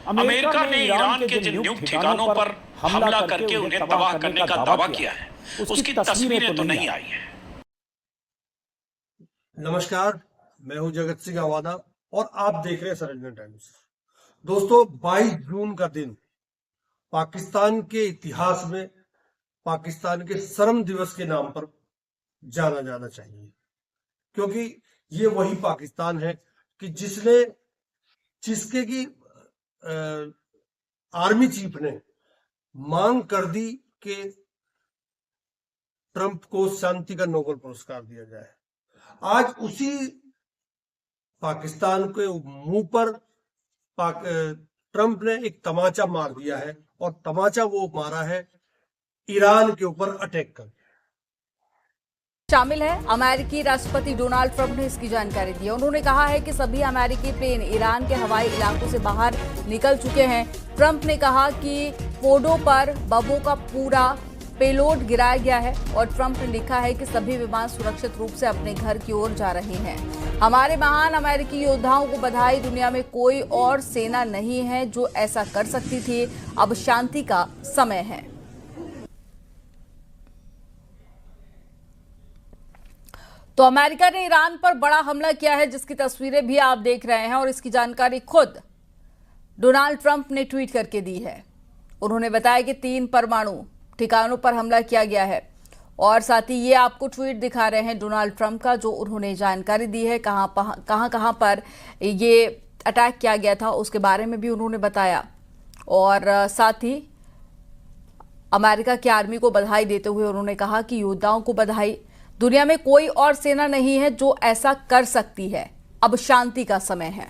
America ने Iran के जिन न्यूक ठिकानों पर हमला करके उन्हें तबाह करने का दावा किया है, उसकी तस्वीरें तो नहीं आई हैं। नमस्कार, मैं हूं जगत सिंह अवाना और आप देख रहे हैं सरंजन टाइम्स। दोस्तों, 22 जून का दिन पाकिस्तान के इतिहास में पाकिस्तान के शर्म दिवस के नाम पर जाना जाना चाहिए, क्योंकि ये वही पाकिस्तान है कि जिसके की आर्मी चीफ ने मांग कर दी कि ट्रंप को शांति का नोबेल पुरस्कार दिया जाए। आज उसी पाकिस्तान के मुंह पर ट्रंप ने एक तमाचा मार दिया है, और तमाचा वो मारा है ईरान के ऊपर अटैक कर। शामिल है अमेरिकी राष्ट्रपति डोनाल्ड ट्रंप ने इसकी जानकारी दी। उन्होंने कहा है कि सभी अमेरिकी प्लेन ईरान के हवाई इलाकों से बाहर निकल चुके हैं। ट्रंप ने कहा कि फोर्डो पर बमों का पूरा पेलोड गिराया गया है, और ट्रंप ने लिखा है कि सभी विमान सुरक्षित रूप से अपने घर की ओर जा रहे हैं। हमारे महान अमेरिकी योद्धाओं को बधाई। दुनिया में कोई और सेना नहीं है जो ऐसा कर सकती थी। अब शांति का समय है। तो अमेरिका ने ईरान पर बड़ा हमला किया है, जिसकी तस्वीरें भी आप देख रहे हैं, और इसकी जानकारी खुद डोनाल्ड ट्रंप ने ट्वीट करके दी है। उन्होंने बताया कि 3 परमाणु ठिकानों पर हमला किया गया है, और साथ ही ये आपको ट्वीट दिखा रहे हैं डोनाल्ड ट्रंप का, जो उन्होंने जानकारी दी है कहां पर ये अटैक किया गया था, उसके बारे में भी उन्होंने बताया। और साथ ही अमेरिका की आर्मी को बधाई देते हुए उन्होंने कहा कि योद्धाओं को बधाई। दुनिया में कोई और सेना नहीं है जो ऐसा कर सकती है। अब शांति का समय है।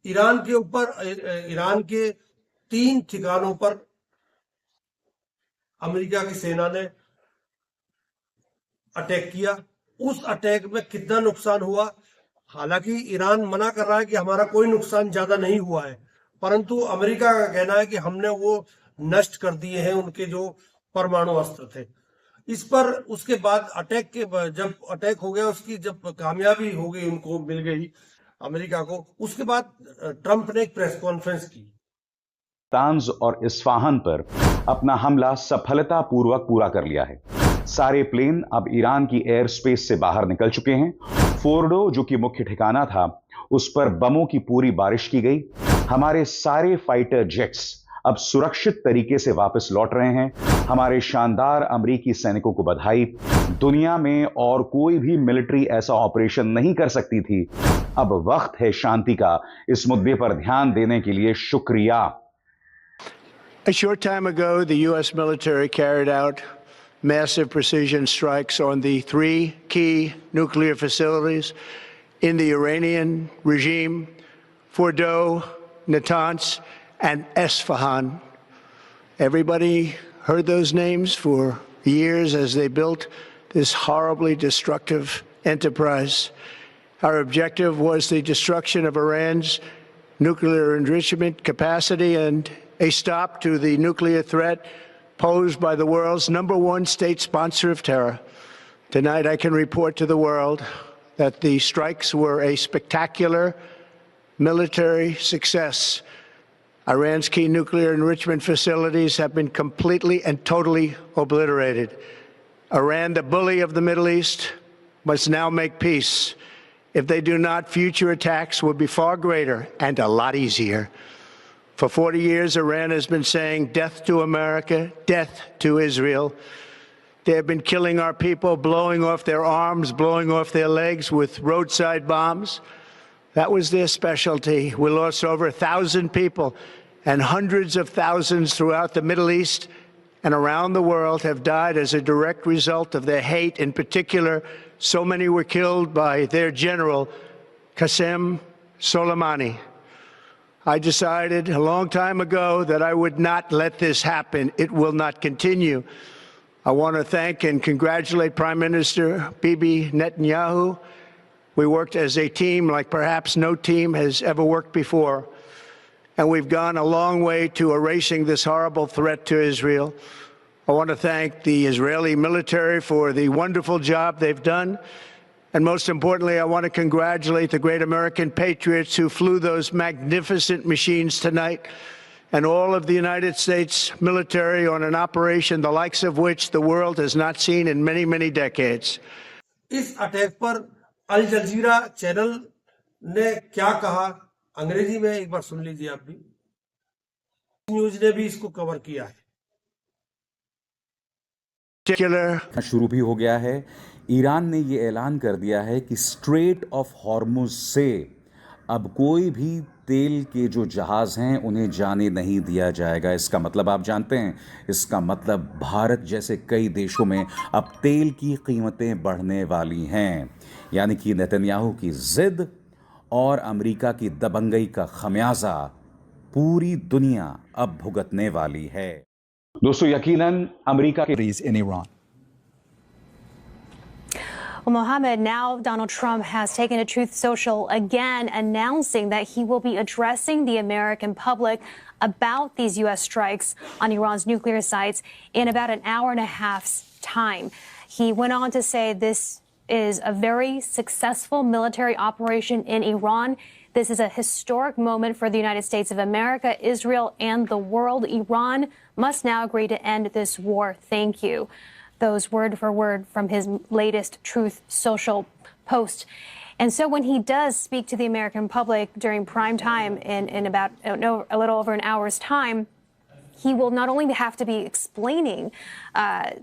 ईरान के ऊपर, ईरान के 3 ठिकानों पर अमेरिका की सेना ने अटैक किया। उस अटैक में कितना नुकसान हुआ, हालांकि ईरान मना कर रहा है कि हमारा कोई नुकसान ज्यादा नहीं हुआ है, परंतु अमेरिका का कहना है कि हमने वो नष्ट कर दिए हैं, उनके जो परमाणु अस्त्र थे। इस पर उसके बाद जब अटैक हो गया, उसकी जब कामयाबी हो गई, उनको मिल गई अमेरिका को, उसके बाद ट्रंप ने एक प्रेस कॉन्फ्रेंस की। तांज और इस्फहान पर अपना हमला सफलतापूर्वक पूरा कर लिया है। सारे प्लेन अब ईरान की एयर स्पेस से बाहर निकल चुके हैं। फोर्डो, जो कि मुख्य ठिकाना था, उस पर बमों की पूरी बारिश की गई। हमारे सारे फाइटर जेट्स अब सुरक्षित तरीके से वापस लौट रहे हैं। हमारे शानदार अमेरिकी सैनिकों को बधाई। दुनिया में और कोई भी मिलिट्री ऐसा ऑपरेशन नहीं कर सकती थी। अब वक्त है शांति का। इस मुद्दे पर ध्यान देने के लिए शुक्रिया। A short time ago, the U.S. military carried out massive precision strikes on the 3 key nuclear facilities in the Iranian regime: Fordo, Natanz, and Esfahan. Everybody heard those names for years as they built this horribly destructive enterprise. Our objective was the destruction of Iran's nuclear enrichment capacity and a stop to the nuclear threat posed by the world's #1 state sponsor of terror. Tonight, I can report to the world that the strikes were a spectacular military success. Iran's key nuclear enrichment facilities have been completely and totally obliterated. Iran, the bully of the Middle East, must now make peace. If they do not, future attacks will be far greater and a lot easier. For 40 years, Iran has been saying death to America, death to Israel. They have been killing our people, blowing off their arms, blowing off their legs with roadside bombs. That was their specialty. We lost over 1,000 people, and hundreds of thousands throughout the Middle East and around the world have died as a direct result of their hate. In particular, so many were killed by their general, Qasem Soleimani. I decided a long time ago that I would not let this happen. It will not continue. I want to thank and congratulate Prime Minister Bibi Netanyahu. We worked as a team like perhaps no team has ever worked before. And we've gone a long way to erasing this horrible threat to Israel. I want to thank the Israeli military for the wonderful job they've done. And most importantly, I want to congratulate the great American patriots who flew those magnificent machines tonight, and all of the United States military on an operation the likes of which the world has not seen in many, many decades. इस attack पर अल जजीरा channel ने क्या कहा अंग्रेजी में एक बार सुन लीजिए आप भी। न्यूज ने भी इसको कवर किया है। शुरू भी हो गया है। ईरान ने ये ऐलान कर दिया है कि स्ट्रेट ऑफ हॉर्मुज से अब कोई भी तेल के जो जहाज हैं उन्हें जाने नहीं दिया जाएगा। इसका मतलब आप जानते हैं, इसका मतलब भारत जैसे कई देशों में अब तेल की कीमतें बढ़ने वाली हैं। यानी कि नेतन्याहू की जिद और अमेरिका की दबंगई का खमियाजा पूरी दुनिया अब भुगतने वाली है। दोस्तों, यकीनन अमेरिका के in Iran. Well, Mohammed, now Donald Trump has taken to Truth Social again, announcing that he will be addressing the American public about these U.S. strikes on Iran's nuclear sites in about an hour and a half's time. He went on to say this is a very successful military operation in Iran. This is a historic moment for the United States of America, Israel, and the world. Iran must now agree to end this war. Thank you. Those word for word from his latest Truth Social post. And so when he does speak to the American public during prime time in about a little over an hour's time, he will not only have to be explaining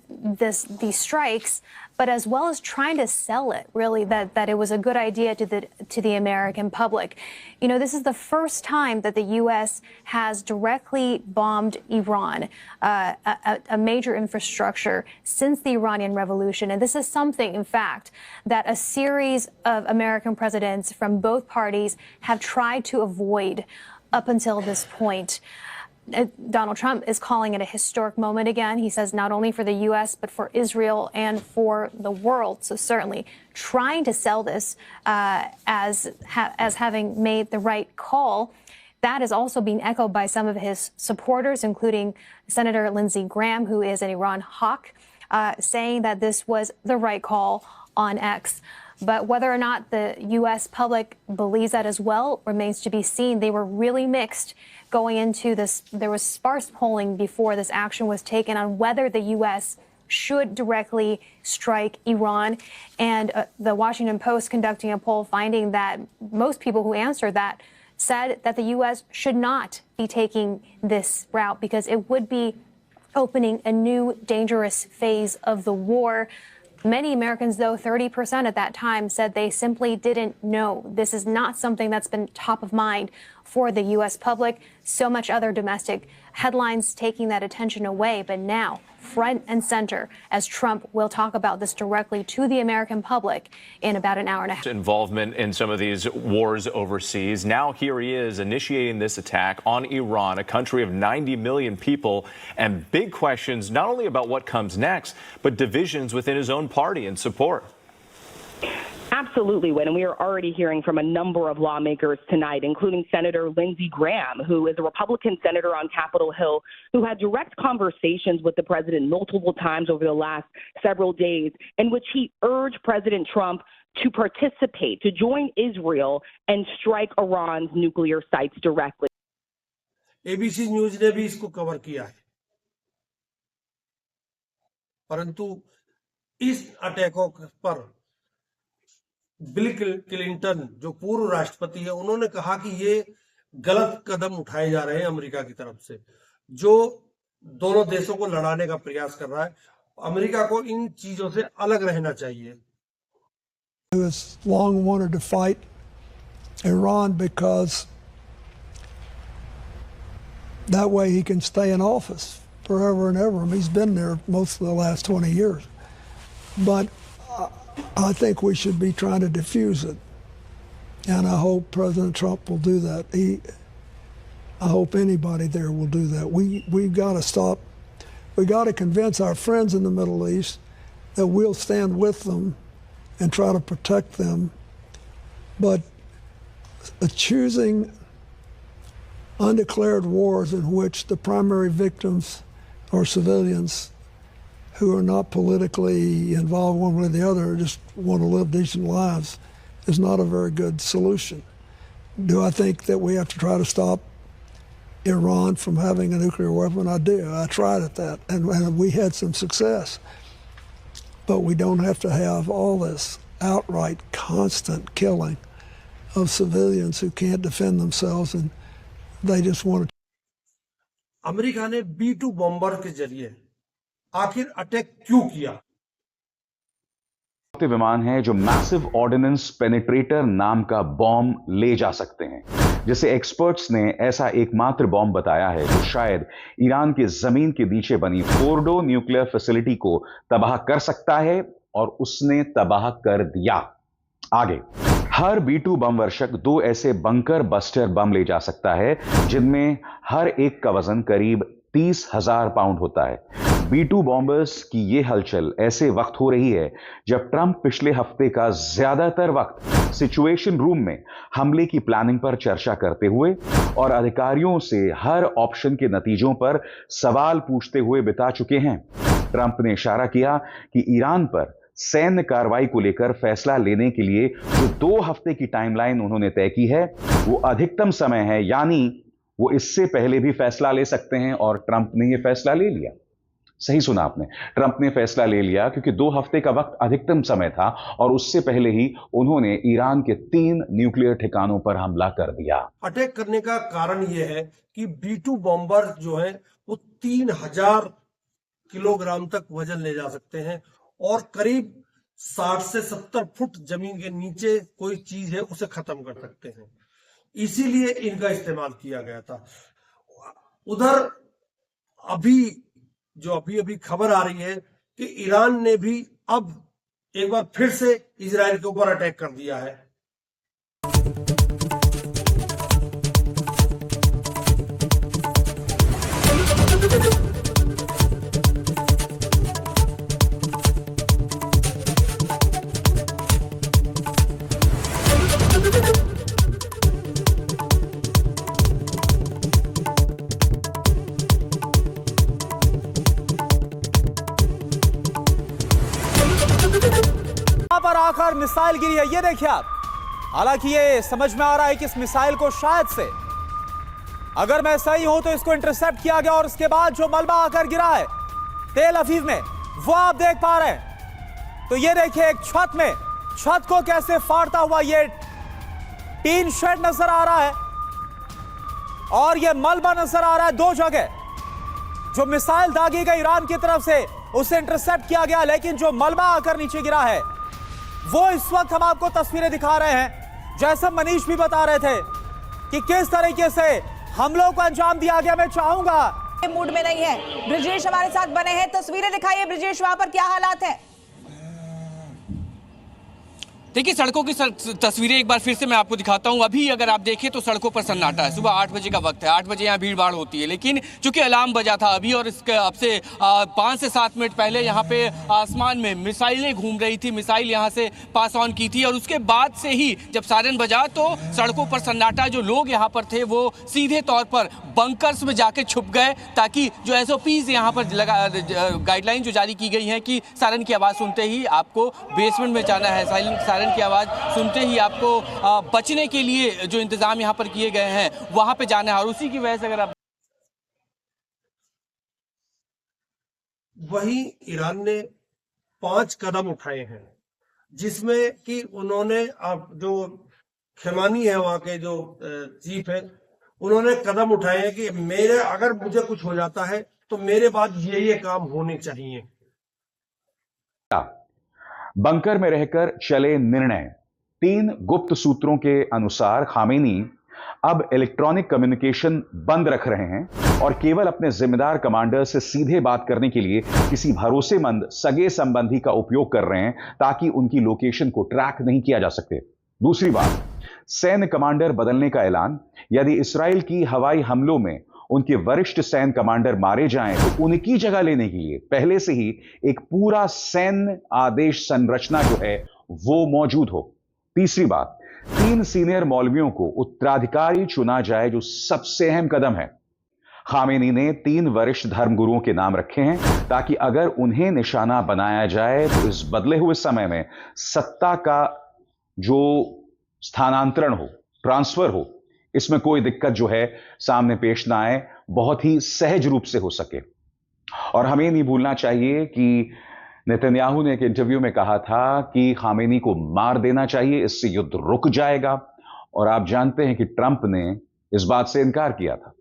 these strikes, but as well as trying to sell it, really, that it was a good idea to the American public. You know, this is the first time that the U.S. has directly bombed Iran, a major infrastructure, since the Iranian Revolution. And this is something, in fact, that a series of American presidents from both parties have tried to avoid up until this point. Donald Trump is calling it a historic moment again. He says not only for the U.S., but for Israel and for the world. So certainly trying to sell this as having made the right call. That is also being echoed by some of his supporters, including Senator Lindsey Graham, who is an Iran hawk, saying that this was the right call on X. But whether or not the U.S. public believes that as well remains to be seen. They were really mixed going into this. There was sparse polling before this action was taken on whether the U.S. should directly strike Iran. And the Washington Post conducting a poll finding that most people who answered that said that the U.S. should not be taking this route because it would be opening a new dangerous phase of the war. Many Americans, though, 30% at that time, said they simply didn't know. This is not something that's been top of mind for the U.S. public. So much other domestic headlines taking that attention away. But now, front and center, as Trump will talk about this directly to the American public in about an hour and a half. Involvement in some of these wars overseas. Now here he is initiating this attack on Iran, a country of 90 million people, and big questions not only about what comes next, but divisions within his own party and support. Absolutely, Wynn, and we are already hearing from a number of lawmakers tonight, including Senator Lindsey Graham, who is a Republican senator on Capitol Hill, who had direct conversations with the president multiple times over the last several days, in which he urged President Trump to participate, to join Israel and strike Iran's nuclear sites directly. ABC news ने भी इसको cover किया है, परंतु इस अटैकों पर bill Clinton जो पूर्व राष्ट्रपति है, उन्होंने कहा कि ये गलत कदम उठाए जा रहे हैं अमेरिका की तरफ से, जो दोनों देशों को लड़ाने का प्रयास कर रहा है। अमेरिका को इन चीजों से अलग रहना चाहिए। He has long wanted to fight Iran because that way he can stay in office forever and ever. I mean, he's been there most of the last 20 years. But I think we should be trying to diffuse it. And I hope President Trump will do that. I hope anybody there will do that. We've got to stop. We got to convince our friends in the Middle East that we'll stand with them and try to protect them. But choosing undeclared wars in which the primary victims are civilians who are not politically involved one way or the other, just want to live decent lives, is not a very good solution. Do I think that we have to try to stop Iran from having a nuclear weapon? I do. I tried at that, and we had some success. But we don't have to have all this outright, constant killing of civilians who can't defend themselves, and they just want to. America ने B-2 bomber के जरिए आखिर attack क्यों किया? विमान है जो massive ordnance penetrator नाम का बॉम्ब ले जा सकते हैं, जिसे एक्सपर्ट्स ने ऐसा एकमात्र बॉम्ब बताया है जो शायद ईरान के जमीन के नीचे बनी फोर्डो न्यूक्लियर फैसिलिटी को तबाह कर सकता है, और उसने तबाह कर दिया। आगे, हर B-2 बम वर्षक 2 ऐसे बंकर बस्टर बम ले जा सकता है जिनमें हर एक का वजन करीब 30,000 पाउंड होता है। B-2 बॉम्बर्स की यह हलचल ऐसे वक्त हो रही है जब ट्रंप पिछले हफ्ते का ज्यादातर वक्त सिचुएशन रूम में हमले की प्लानिंग पर चर्चा करते हुए और अधिकारियों से हर ऑप्शन के नतीजों पर सवाल पूछते हुए बिता चुके हैं। ट्रंप ने इशारा किया कि ईरान पर सैन्य कार्रवाई को लेकर फैसला लेने के लिए जो 2 हफ्ते की टाइमलाइन उन्होंने तय की है वो अधिकतम समय है, यानी वो इससे पहले भी फैसला ले सकते हैं, और ट्रंप ने यह फैसला ले लिया। सही सुना आपने, ट्रंप ने फैसला ले लिया क्योंकि 2 हफ्ते का वक्त अधिकतम समय था और उससे पहले ही उन्होंने ईरान के 3 न्यूक्लियर ठिकानों पर हमला कर दिया। अटैक करने का कारण यह है कि B-2 बॉम्बर जो है वो 3000 किलोग्राम तक वजन ले जा सकते हैं और करीब 60 से 70 फुट जमीन के नीचे कोई चीज है उसे खत्म कर सकते हैं, इसीलिए इनका इस्तेमाल किया गया था। उधर अभी खबर आ रही है कि ईरान ने भी अब एक बार फिर से इजराइल के ऊपर अटैक कर दिया है। पर आकर मिसाइल गिरी है, ये देखिए आप। हालांकि ये समझ में आ रहा है कि इस मिसाइल को शायद से, अगर मैं सही हूं तो इसको इंटरसेप्ट किया गया और उसके बाद जो मलबा आकर गिरा है तेल अवीव में वो आप देख पा रहे हैं। तो ये देखिए एक छत को कैसे फाड़ता हुआ ये टीन शेड नजर आ रहा है और ये मलबा नजर आ रहा है। 2 जगह जो मिसाइल दागी गई ईरान की तरफ से उसे इंटरसेप्ट किया गया, लेकिन जो मलबा आकर नीचे गिरा है वो इस वक्त हम आपको तस्वीरें दिखा रहे हैं। जैसा मनीष भी बता रहे थे कि किस तरीके से हमलों को अंजाम दिया गया। मैं चाहूंगा मूड में नहीं है, ब्रिजेश हमारे साथ बने हैं, तस्वीरें दिखाइए ब्रिजेश, वहां पर क्या हालात है? देखिए सड़कों की तस्वीरें एक बार फिर से मैं आपको दिखाता हूं। अभी अगर आप देखें तो सड़कों पर सन्नाटा है। सुबह 8 बजे का वक्त है, 8 बजे यहाँ भीड़ भाड़ होती है, लेकिन चूंकि अलार्म बजा था अभी और इसके अब से 5 से 7 मिनट पहले यहाँ पे आसमान में मिसाइलें घूम रही थी, मिसाइल यहाँ से पास ऑन की थी और उसके बाद से ही जब सायरन बजा तो सड़कों पर सन्नाटा। जो लोग यहाँ पर थे वो सीधे तौर पर बंकर्स में जाके छुप गए ताकि जो SOPs यहाँ पर गाइडलाइन जो जारी की गई हैं कि सायरन की आवाज़ सुनते ही आपको बेसमेंट में जाना है, सायरन की आवाज़ सुनते ही आपको बचने के लिए जो इंतजाम यहाँ पर किए गए हैं वहां पे जाना है। और उसी की वजह से अगर आप वही ईरान ने 5 कदम उठाए हैं जिसमें कि उन्होंने जो खेमानी है वहां के जो चीफ है उन्होंने कदम उठाए हैं कि अगर मुझे कुछ हो जाता है तो मेरे बाद ये काम होने चाहिए। बंकर में रहकर चले निर्णय। 3 गुप्त सूत्रों के अनुसार खामेनी अब इलेक्ट्रॉनिक कम्युनिकेशन बंद रख रहे हैं और केवल अपने जिम्मेदार कमांडर से सीधे बात करने के लिए किसी भरोसेमंद सगे संबंधी का उपयोग कर रहे हैं ताकि उनकी लोकेशन को ट्रैक नहीं किया जा सके। दूसरी बात, सैन्य कमांडर बदलने का ऐलान। यदि इस्राएल की हवाई हमलों में उनके वरिष्ठ सैन्य कमांडर मारे जाएं तो उनकी जगह लेने के लिए पहले से ही एक पूरा सैन्य आदेश संरचना जो है वो मौजूद हो। तीसरी बात, 3 सीनियर मौलवियों को उत्तराधिकारी चुना जाए जो सबसे अहम कदम है। खामेनी ने 3 वरिष्ठ धर्मगुरुओं के नाम रखे हैं ताकि अगर उन्हें निशाना बनाया जाए तो इस बदले हुए समय में सत्ता का जो स्थानांतरण हो, ट्रांसफर हो, इसमें कोई दिक्कत जो है सामने पेश ना आए, बहुत ही सहज रूप से हो सके। और हमें नहीं भूलना चाहिए कि नेतन्याहू ने एक इंटरव्यू में कहा था कि खामेनी को मार देना चाहिए, इससे युद्ध रुक जाएगा। और आप जानते हैं कि ट्रंप ने इस बात से इनकार किया था,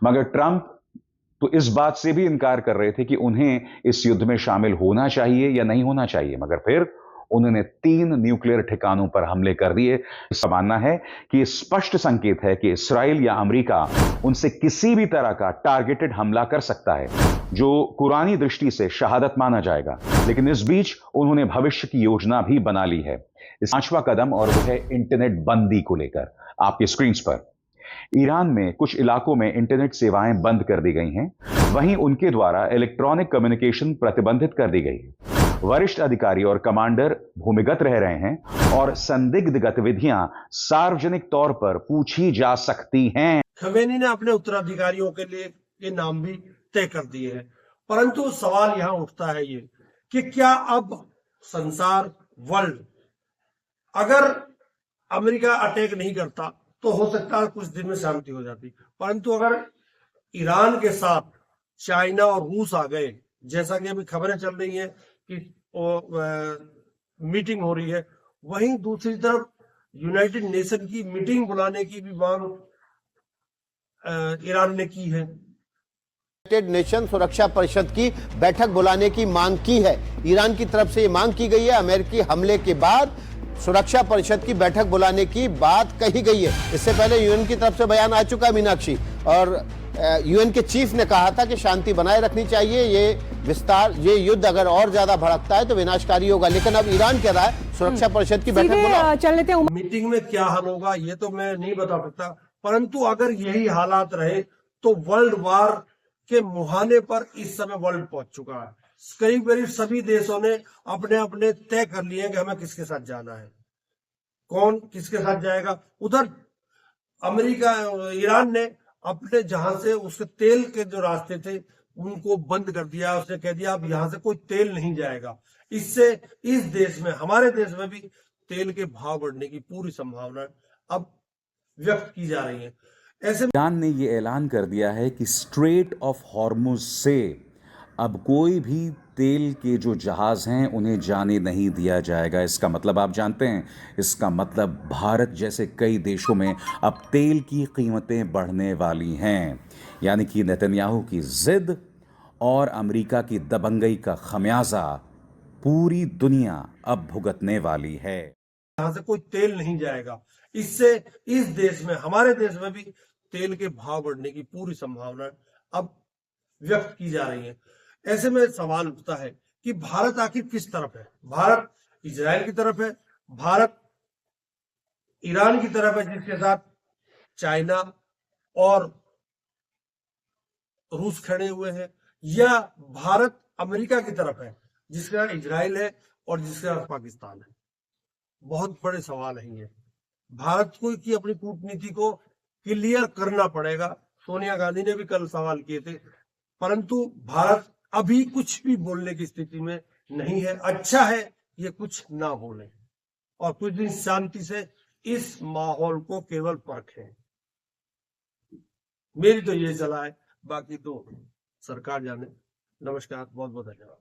मगर ट्रंप तो इस बात से भी इनकार कर रहे थे कि उन्हें इस युद्ध में शामिल होना चाहिए या नहीं होना चाहिए, मगर फिर उन्होंने 3 न्यूक्लियर ठिकानों पर हमले कर दिए। इसका मानना है कि स्पष्ट संकेत है कि इस्राएल या अमेरिका उनसे किसी भी तरह का टारगेटेड हमला कर सकता है, जो कुरानी दृष्टि से शहादत माना जाएगा। लेकिन इस बीच उन्होंने भविष्य की योजना भी बना ली है। इस 5वां कदम और वो है इंटरनेट बंदी को लेकर। आपकी स्क्रीन पर ईरान में कुछ इलाकों में इंटरनेट सेवाएं बंद कर दी गई हैं, वहीं उनके द्वारा इलेक्ट्रॉनिक कम्युनिकेशन प्रतिबंधित कर दी गई है। वरिष्ठ अधिकारी और कमांडर भूमिगत रह रहे हैं और संदिग्ध गतिविधियां सार्वजनिक तौर पर पूछी जा सकती हैं। खमेनी ने अपने उत्तराधिकारियों के लिए ये नाम भी तय कर दिए हैं, परंतु सवाल यहां उठता है ये कि क्या अब संसार, वर्ल्ड, अगर अमेरिका अटैक नहीं करता तो हो सकता है कुछ दिन में शांति हो जाती, परंतु अगर ईरान के साथ चाइना और रूस आ गए, जैसा कि अभी खबरें चल रही हैं कि मीटिंग हो रही है, वहीं दूसरी तरफ यूनाइटेड नेशन की मीटिंग बुलाने की भी मांग ईरान ने की है। यूनाइटेड नेशन सुरक्षा परिषद की बैठक बुलाने की मांग की है। ईरान की तरफ से ये मांग की गई है। अमेरिकी हमले के बाद सुरक्षा परिषद की बैठक बुलाने की बात कही गई है। इससे पहले यूएन की तरफ से बयान आ चुका है मीनाक्षी, और यूएन के चीफ ने कहा था कि शांति बनाए रखनी चाहिए, ये युद्ध अगर और ज्यादा भड़कता है तो विनाशकारी होगा। लेकिन अब ईरान कह रहा है सुरक्षा परिषद की बैठक बुलाओ। चल लेते हैं। मीटिंग में क्या हल होगा ये तो मैं नहीं बता सकता, परंतु अगर यही हालात रहे तो वर्ल्ड वार के मुहाने पर इस समय वर्ल्ड पहुंच चुका है। करीब करीब सभी देशों ने अपने अपने तय कर लिए हैं कि हमें किसके साथ जाना है, कौन किसके साथ जाएगा। उधर अमेरिका, ईरान ने अपने जहां से उसके तेल के जो रास्ते थे उनको बंद कर दिया। उसने कह दिया अब यहां से कोई तेल नहीं जाएगा। इससे इस देश में, हमारे देश में भी तेल के भाव बढ़ने की पूरी संभावना अब व्यक्त की जा रही है। ऐसे ईरान ने यह ऐलान कर दिया है कि स्ट्रेट ऑफ हॉर्मुज से अब कोई भी तेल के जो जहाज हैं उन्हें जाने नहीं दिया जाएगा। इसका मतलब आप जानते हैं, इसका मतलब भारत जैसे कई देशों में अब तेल की कीमतें बढ़ने वाली हैं। यानी कि नेतन्याहू की जिद और अमेरिका की दबंगई का खमियाजा पूरी दुनिया अब भुगतने वाली है। यहाँ से कोई तेल नहीं जाएगा। इससे इस देश में, हमारे देश में भी तेल के भाव बढ़ने की पूरी संभावना अब व्यक्त की जा रही है। ऐसे में सवाल उठता है कि भारत आखिर किस तरफ है। भारत इजराइल की तरफ है, भारत ईरान की तरफ है जिसके साथ चाइना और रूस खड़े हुए हैं, या भारत अमेरिका की तरफ है जिसके साथ इजराइल है और जिसके साथ पाकिस्तान है। बहुत बड़े सवाल हैं ये। भारत को की अपनी कूटनीति को क्लियर करना पड़ेगा। सोनिया गांधी ने भी कल सवाल किए थे, परंतु भारत अभी कुछ भी बोलने की स्थिति में नहीं है। अच्छा है ये कुछ ना बोले और कुछ दिन शांति से इस माहौल को केवल परखें। मेरी तो ये सलाह है, बाकी तो सरकार जाने। नमस्कार, बहुत बहुत धन्यवाद।